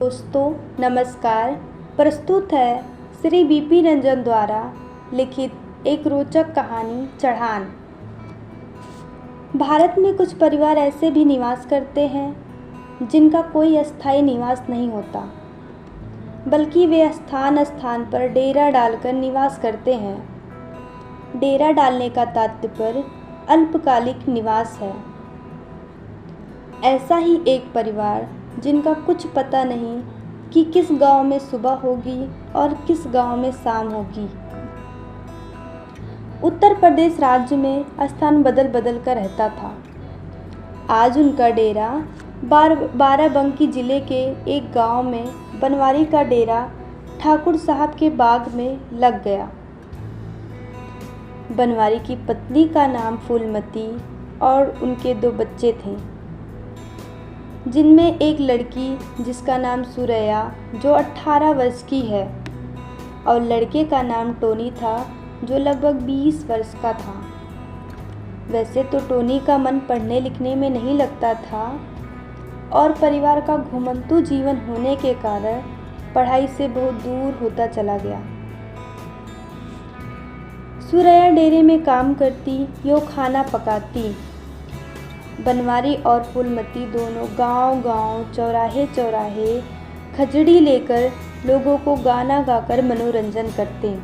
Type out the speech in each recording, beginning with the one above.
दोस्तों नमस्कार। प्रस्तुत है श्री बीपी रंजन द्वारा लिखित एक रोचक कहानी चढ़ान। भारत में कुछ परिवार ऐसे भी निवास करते हैं जिनका कोई अस्थायी निवास नहीं होता, बल्कि वे स्थान स्थान पर डेरा डालकर निवास करते हैं। डेरा डालने का तात्पर्य अल्पकालिक निवास है। ऐसा ही एक परिवार जिनका कुछ पता नहीं कि किस गांव में सुबह होगी और किस गांव में शाम होगी। उत्तर प्रदेश राज्य में स्थान बदल बदल कर रहता था। आज उनका डेरा बाराबंकी जिले के एक गांव में बनवारी का डेरा ठाकुर साहब के बाग में लग गया। बनवारी की पत्नी का नाम फूलमती और उनके 2 बच्चे थे, जिनमें एक लड़की जिसका नाम सुरैया जो 18 वर्ष की है और लड़के का नाम टोनी था जो लगभग 20 वर्ष का था। वैसे तो टोनी का मन पढ़ने लिखने में नहीं लगता था और परिवार का घुमंतू जीवन होने के कारण पढ़ाई से बहुत दूर होता चला गया। सुरैया डेरे में काम करती, यो खाना पकाती। बनवारी और फूलमती दोनों गांव-गांव, चौराहे-चौराहे खजड़ी लेकर लोगों को गाना गाकर मनोरंजन करते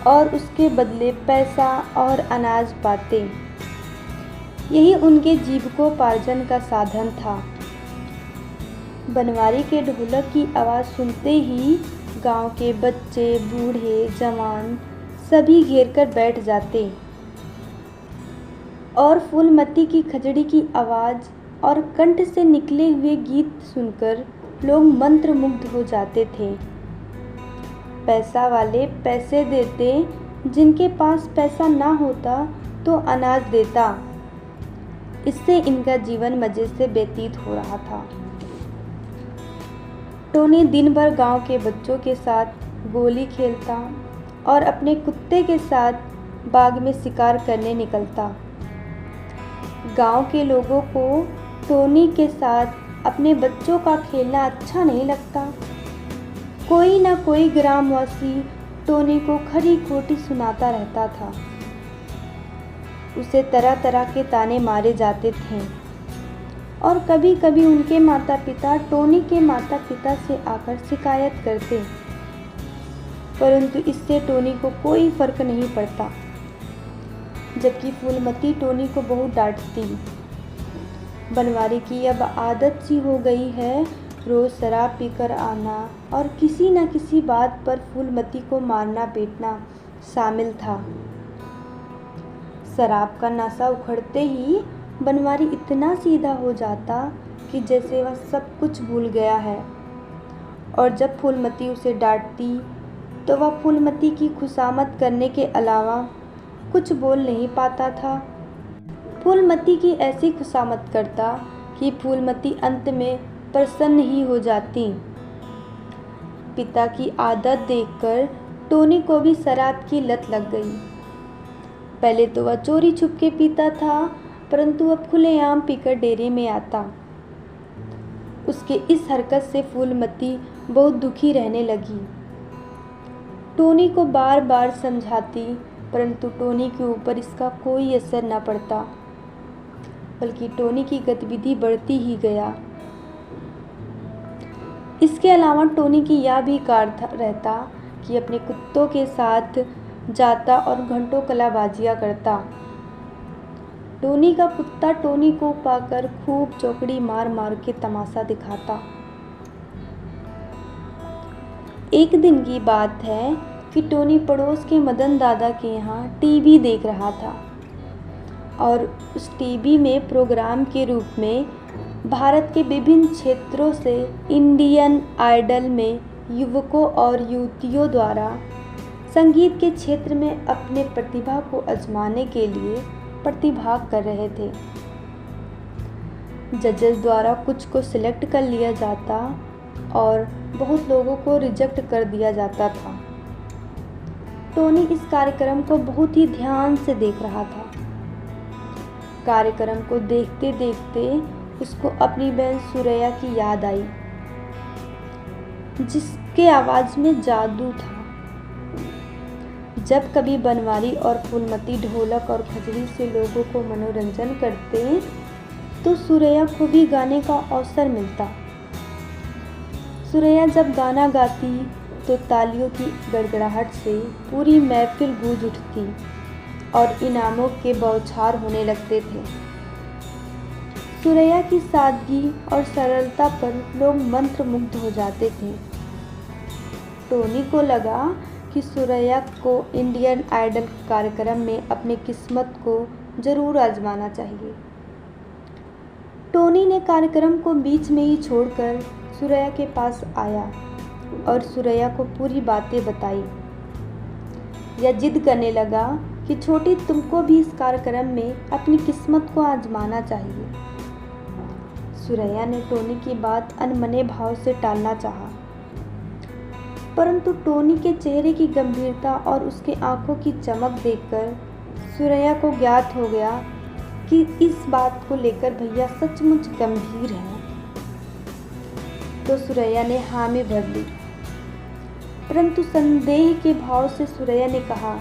और उसके बदले पैसा और अनाज पाते। यही उनके जीविकोपार्जन का साधन था। बनवारी के ढोलक की आवाज़ सुनते ही गांव के बच्चे, बूढ़े, जवान सभी घेर कर बैठ जाते और फूलमती की खजड़ी की आवाज़ और कंठ से निकले हुए गीत सुनकर लोग मंत्रमुग्ध हो जाते थे। पैसा वाले पैसे देते, जिनके पास पैसा ना होता तो अनाज देता। इससे इनका जीवन मज़े से व्यतीत हो रहा था। टोनी दिन भर गांव के बच्चों के साथ गोली खेलता और अपने कुत्ते के साथ बाग में शिकार करने निकलता। गांव के लोगों को टोनी के साथ अपने बच्चों का खेलना अच्छा नहीं लगता। कोई ना कोई ग्रामवासी टोनी को खरी खोटी सुनाता रहता था। उसे तरह तरह के ताने मारे जाते थे और कभी कभी उनके माता पिता टोनी के माता पिता से आकर शिकायत करते, परंतु इससे टोनी को कोई फर्क नहीं पड़ता। जबकि फूलमती टोनी को बहुत डांटती। बनवारी की अब आदत सी हो गई है रोज़ शराब पीकर आना और किसी न किसी बात पर फूलमती को मारना पीटना शामिल था। शराब का नशा उखड़ते ही बनवारी इतना सीधा हो जाता कि जैसे वह सब कुछ भूल गया है, और जब फूलमती उसे डांटती तो वह फूलमती की खुशामद करने के अलावा कुछ बोल नहीं पाता था। फूलमती की ऐसी खुशामद करता कि फूलमती अंत में प्रसन्न ही हो जाती। पिता की आदत देखकर टोनी को भी शराब की लत लग गई। पहले तो वह चोरी छुपके पीता था, परंतु अब खुलेआम पीकर डेरे में आता। उसके इस हरकत से फूलमती बहुत दुखी रहने लगी। टोनी को बार बार समझाती, परंतु टोनी के ऊपर इसका कोई असर न पड़ता, बल्कि टोनी की गतिविधि बढ़ती ही गया। इसके अलावा टोनी की यह भी कार रहता कि अपने कुत्तों के साथ जाता और घंटों कलाबाजियाँ करता। टोनी का कुत्ता टोनी को पाकर खूब चौकड़ी मार मार के तमाशा दिखाता। एक दिन की बात है कि टोनी पड़ोस के मदन दादा के यहाँ टीवी देख रहा था और उस टीवी में प्रोग्राम के रूप में भारत के विभिन्न क्षेत्रों से इंडियन आइडल में युवकों और युवतियों द्वारा संगीत के क्षेत्र में अपने प्रतिभा को आजमाने के लिए प्रतिभाग कर रहे थे। जजेस द्वारा कुछ को सिलेक्ट कर लिया जाता और बहुत लोगों को रिजेक्ट कर दिया जाता था। टोनी इस कार्यक्रम को बहुत ही ध्यान से देख रहा था। कार्यक्रम को देखते देखते उसको अपनी बहन सुरैया की याद आई। जिसके आवाज़ में जादू था। जब कभी बनवारी और फूलमती ढोलक और खजड़ी से लोगों को मनोरंजन करते तो सुरैया को भी गाने का अवसर मिलता। सुरैया जब गाना गाती तो तालियों की गड़गड़ाहट से पूरी महफिल गूंज उठती और इनामों के बौछार होने लगते थे। सुरैया की सादगी और सरलता पर लोग मंत्रमुग्ध हो जाते थे। टोनी को लगा कि सुरैया को इंडियन आइडल कार्यक्रम में अपनी किस्मत को जरूर आजमाना चाहिए। टोनी ने कार्यक्रम को बीच में ही छोड़कर सुरैया के पास आया और सुरैया को पूरी बातें बताई। यह जिद करने लगा कि छोटी, तुमको भी इस कार्यक्रम में अपनी किस्मत को आजमाना चाहिए। सुरैया ने टोनी की बात अनमने भाव से टालना चाहा, परंतु टोनी के चेहरे की गंभीरता और उसके आंखों की चमक देखकर सुरैया को ज्ञात हो गया कि इस बात को लेकर भैया सचमुच गंभीर हैं। तो सुरैया ने हामी भर ली, परंतु संदेह के भाव से सुरैया ने कहा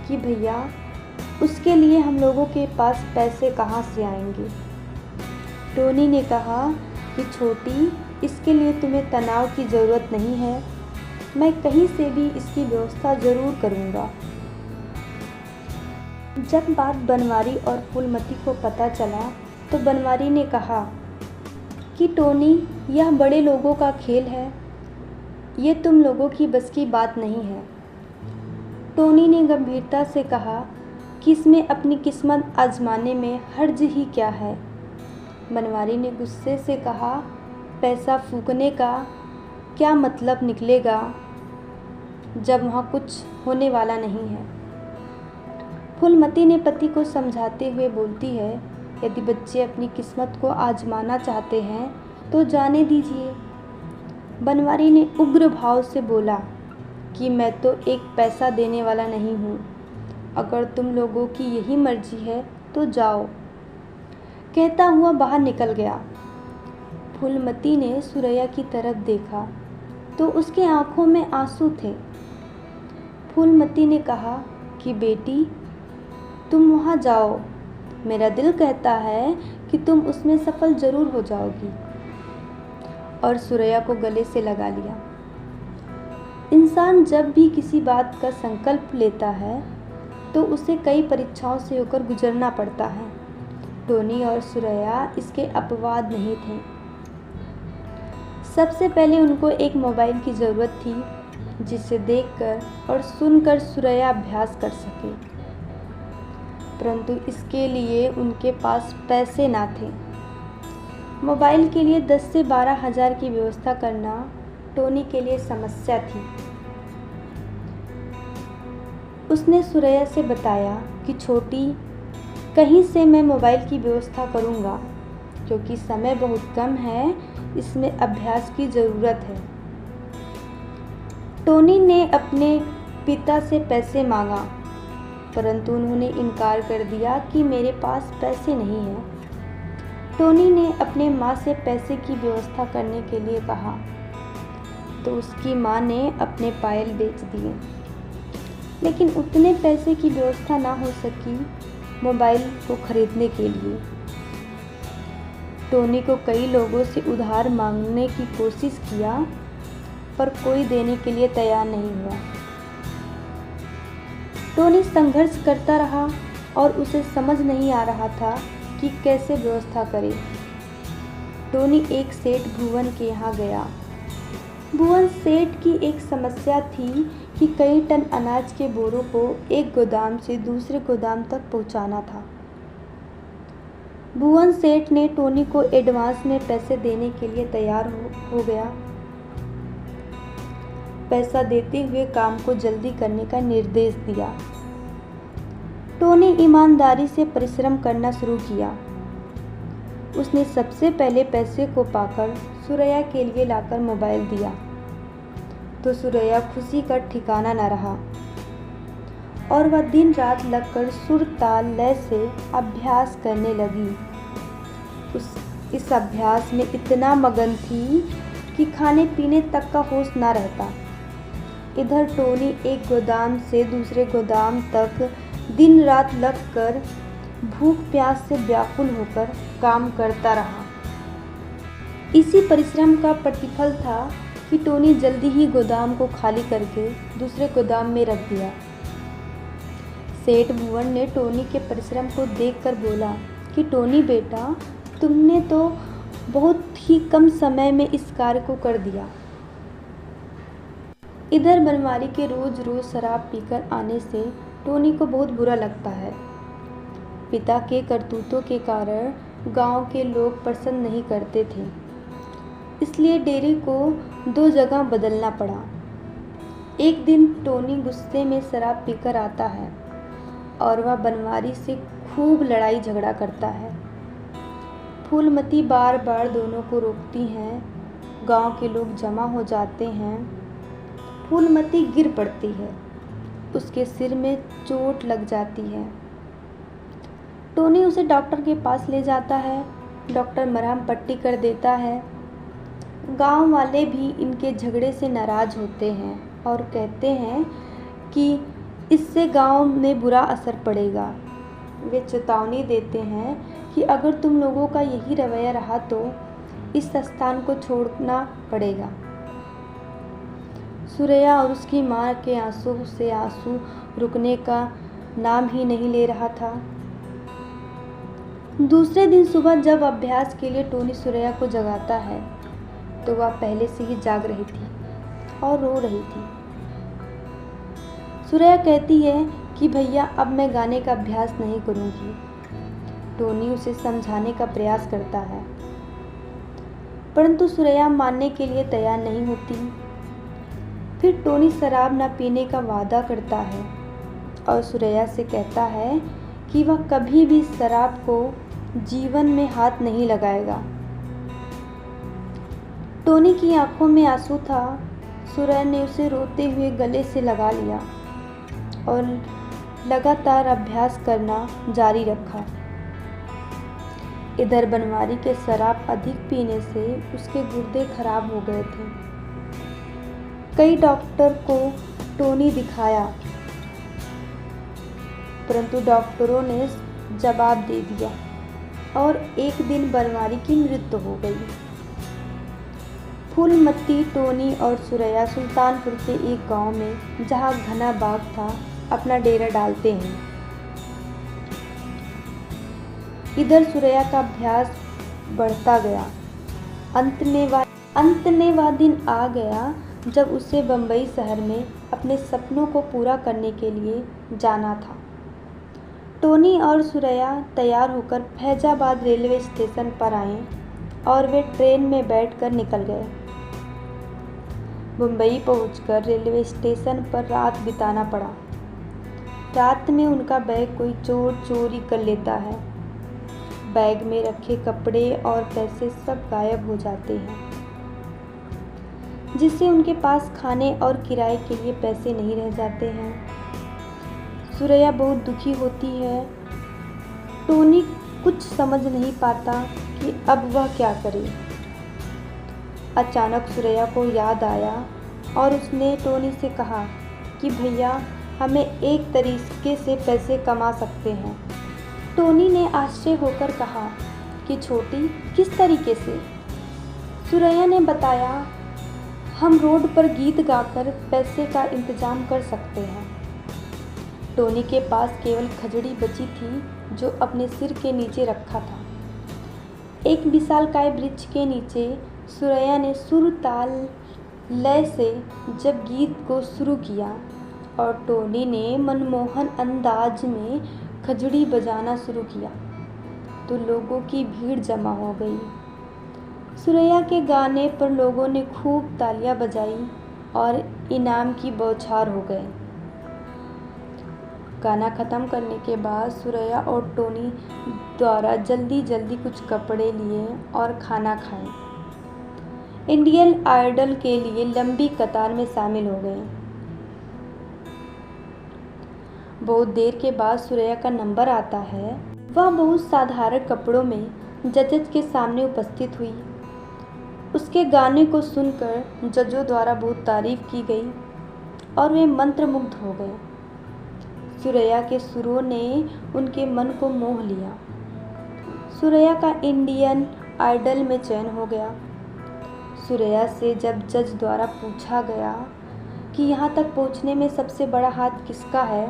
कि भैया, उसके लिए हम लोगों के पास पैसे कहाँ से आएंगे। टोनी ने कहा कि छोटी, इसके लिए तुम्हें तनाव की ज़रूरत नहीं है, मैं कहीं से भी इसकी व्यवस्था ज़रूर करूँगा। जब बात बनवारी और फूलमती को पता चला तो बनवारी ने कहा कि टोनी, यह बड़े लोगों का खेल है, ये तुम लोगों की बस की बात नहीं है। टोनी ने गंभीरता से कहा कि इसमें अपनी किस्मत आजमाने में हर्ज ही क्या है। बनवारी ने गुस्से से कहा, पैसा फूकने का क्या मतलब निकलेगा जब वहाँ कुछ होने वाला नहीं है। फूलमती ने पति को समझाते हुए बोलती है, यदि बच्चे अपनी किस्मत को आजमाना चाहते हैं तो जाने दीजिए। बनवारी ने उग्र भाव से बोला कि मैं तो एक पैसा देने वाला नहीं हूँ, अगर तुम लोगों की यही मर्जी है तो जाओ। कहता हुआ बाहर निकल गया। फूलमती ने सुरैया की तरफ देखा तो उसके आंखों में आंसू थे। फूलमती ने कहा कि बेटी, तुम वहाँ जाओ, मेरा दिल कहता है कि तुम उसमें सफल जरूर हो जाओगी। और सुरैया को गले से लगा लिया। इंसान जब भी किसी बात का संकल्प लेता है तो उसे कई परीक्षाओं से होकर गुजरना पड़ता है। टोनी और सुरैया इसके अपवाद नहीं थे। सबसे पहले उनको एक मोबाइल की ज़रूरत थी जिसे देखकर और सुनकर सुरैया अभ्यास कर सके, परंतु इसके लिए उनके पास पैसे ना थे। मोबाइल के लिए 10 से 12 हज़ार की व्यवस्था करना टोनी के लिए समस्या थी। उसने सुरैया से बताया कि छोटी, कहीं से मैं मोबाइल की व्यवस्था करूँगा, क्योंकि समय बहुत कम है, इसमें अभ्यास की ज़रूरत है। टोनी ने अपने पिता से पैसे मांगा, परंतु उन्होंने इनकार कर दिया कि मेरे पास पैसे नहीं हैं। टोनी ने अपने माँ से पैसे की व्यवस्था करने के लिए कहा तो उसकी माँ ने अपने पायल बेच दिए, लेकिन उतने पैसे की व्यवस्था ना हो सकी मोबाइल को खरीदने के लिए। टोनी को कई लोगों से उधार मांगने की कोशिश किया, पर कोई देने के लिए तैयार नहीं हुआ। टोनी संघर्ष करता रहा और उसे समझ नहीं आ रहा था कि कैसे व्यवस्था करे। टोनी एक सेठ भुवन के यहाँ गया। भुवन सेठ की एक समस्या थी कि कई टन अनाज के बोरों को एक गोदाम से दूसरे गोदाम तक पहुंचाना था। भुवन सेठ ने टोनी को एडवांस में पैसे देने के लिए तैयार हो गया। पैसा देते हुए काम को जल्दी करने का निर्देश दिया। टोनी ईमानदारी से परिश्रम करना शुरू किया। उसने सबसे पहले पैसे को पाकर सुरैया के लिए लाकर मोबाइल दिया तो सुरैया खुशी का ठिकाना न रहा और वह दिन रात लगकर सुर ताल लय से अभ्यास करने लगी। इस अभ्यास में इतना मगन थी कि खाने पीने तक का होश ना रहता। इधर टोनी एक गोदाम से दूसरे गोदाम तक दिन रात लगकर भूख प्यास से व्याकुल होकर काम करता रहा। इसी परिश्रम का प्रतिफल था कि टोनी जल्दी ही गोदाम को खाली करके दूसरे गोदाम में रख दिया। सेठ भुवन ने टोनी के परिश्रम को देखकर बोला कि टोनी बेटा, तुमने तो बहुत ही कम समय में इस कार्य को कर दिया। इधर बनवारी के रोज रोज शराब पीकर आने से टोनी को बहुत बुरा लगता है। पिता के करतूतों के कारण गांव के लोग पसंद नहीं करते थे, इसलिए डेरे को 2 जगह बदलना पड़ा। एक दिन टोनी गुस्से में शराब पीकर आता है और वह बनवारी से खूब लड़ाई झगड़ा करता है। फूलमती बार बार दोनों को रोकती हैं। गांव के लोग जमा हो जाते हैं। फूलमती गिर पड़ती है, उसके सिर में चोट लग जाती है। टोनी उसे डॉक्टर के पास ले जाता है। डॉक्टर मरहम पट्टी कर देता है। गांव वाले भी इनके झगड़े से नाराज़ होते हैं और कहते हैं कि इससे गांव में बुरा असर पड़ेगा। वे चेतावनी देते हैं कि अगर तुम लोगों का यही रवैया रहा तो इस स्थान को छोड़ना पड़ेगा। सुरैया और उसकी माँ के आंसू से आंसू रुकने का नाम ही नहीं ले रहा था। दूसरे दिन सुबह जब अभ्यास के लिए टोनी सुरैया को जगाता है तो वह पहले से ही जाग रही थी और रो रही थी। सुरैया कहती है कि भैया अब मैं गाने का अभ्यास नहीं करूँगी। टोनी उसे समझाने का प्रयास करता है, परंतु सुरैया मानने के लिए तैयार नहीं होती। फिर टोनी शराब न पीने का वादा करता है और सुरैया से कहता है कि वह कभी भी शराब को जीवन में हाथ नहीं लगाएगा। टोनी की आंखों में आंसू था। सुरैया ने उसे रोते हुए गले से लगा लिया और लगातार अभ्यास करना जारी रखा। इधर बनवारी के शराब अधिक पीने से उसके गुर्दे खराब हो गए थे। कई डॉक्टर को टोनी दिखाया, परंतु डॉक्टरों ने जवाब दे दिया और एक दिन बनवारी की मृत्यु हो गई। फूलमती, टोनी और सुरैया सुल्तानपुर के एक गांव में, जहां घना बाग था, अपना डेरा डालते हैं। इधर सुरैया का अभ्यास बढ़ता गया। अंत में वह दिन आ गया जब उसे बम्बई शहर में अपने सपनों को पूरा करने के लिए जाना था। टोनी और सुरैया तैयार होकर फैजाबाद रेलवे स्टेशन पर आए और वे ट्रेन में बैठकर निकल गए। मुंबई पहुंचकर रेलवे स्टेशन पर रात बिताना पड़ा। रात में उनका बैग कोई चोर चोरी कर लेता है। बैग में रखे कपड़े और पैसे सब गायब हो जाते हैं, जिससे उनके पास खाने और किराए के लिए पैसे नहीं रह जाते हैं। सुरैया बहुत दुखी होती है। टोनी कुछ समझ नहीं पाता कि अब वह क्या करे। अचानक सुरैया को याद आया और उसने टोनी से कहा कि भैया, हमें एक तरीके से पैसे कमा सकते हैं। टोनी ने आश्चर्य होकर कहा कि छोटी, किस तरीके से? सुरैया ने बताया, हम रोड पर गीत गाकर पैसे का इंतजाम कर सकते हैं। टोनी के पास केवल खजड़ी बची थी जो अपने सिर के नीचे रखा था। एक विशालकाय वृक्ष के नीचे सुरैया ने सुर ताल लय से जब गीत को शुरू किया और टोनी ने मनमोहन अंदाज में खजड़ी बजाना शुरू किया तो लोगों की भीड़ जमा हो गई। सुरैया के गाने पर लोगों ने खूब तालियां बजाई और इनाम की बौछार हो गए। गाना ख़त्म करने के बाद सुरैया और टोनी द्वारा जल्दी जल्दी कुछ कपड़े लिए और खाना खाए। इंडियन आइडल के लिए लंबी कतार में शामिल हो गए। बहुत देर के बाद सुरैया का नंबर आता है। वह बहुत साधारण कपड़ों में जजेस के सामने उपस्थित हुई। उसके गाने को सुनकर जजों द्वारा बहुत तारीफ की गई और वे मंत्रमुग्ध हो गए। सुरैया के सुरों ने उनके मन को मोह लिया। सुरैया का इंडियन आइडल में चयन हो गया। सुरैया से जब जज द्वारा पूछा गया कि यहाँ तक पहुँचने में सबसे बड़ा हाथ किसका है,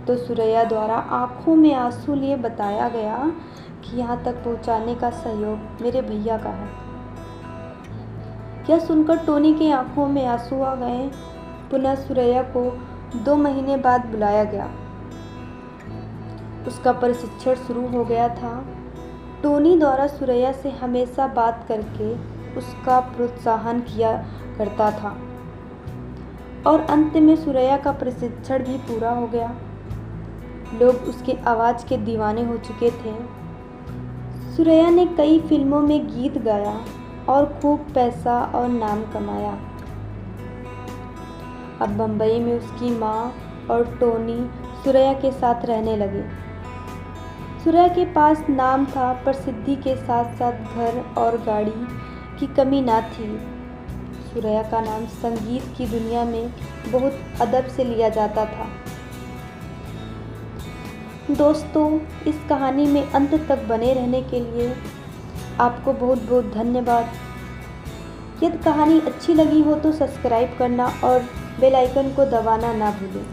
तो सुरैया द्वारा आंखों में आंसू लिए बताया गया कि यहाँ तक पहुँचाने का सहयोग मेरे भैया का है। यह सुनकर टोनी की आंखों में आंसू आ गए। पुनः सुरैया को 2 महीने बाद बुलाया गया। उसका प्रशिक्षण शुरू हो गया था। टोनी द्वारा सुरैया से हमेशा बात करके उसका प्रोत्साहन किया करता था और अंत में सुरैया का प्रशिक्षण भी पूरा हो गया। लोग उसके आवाज़ के दीवाने हो चुके थे। सुरैया ने कई फिल्मों में गीत गाया और खूब पैसा और नाम कमाया। अब बम्बई में उसकी माँ और टोनी सुरैया के साथ रहने लगे। सुरैया के पास नाम था, प्रसिद्धि के साथ साथ घर और गाड़ी की कमी ना थी। सुरैया का नाम संगीत की दुनिया में बहुत अदब से लिया जाता था। दोस्तों, इस कहानी में अंत तक बने रहने के लिए आपको बहुत बहुत धन्यवाद। यदि कहानी अच्छी लगी हो तो सब्सक्राइब करना और बेल आइकन को दबाना ना भूलें।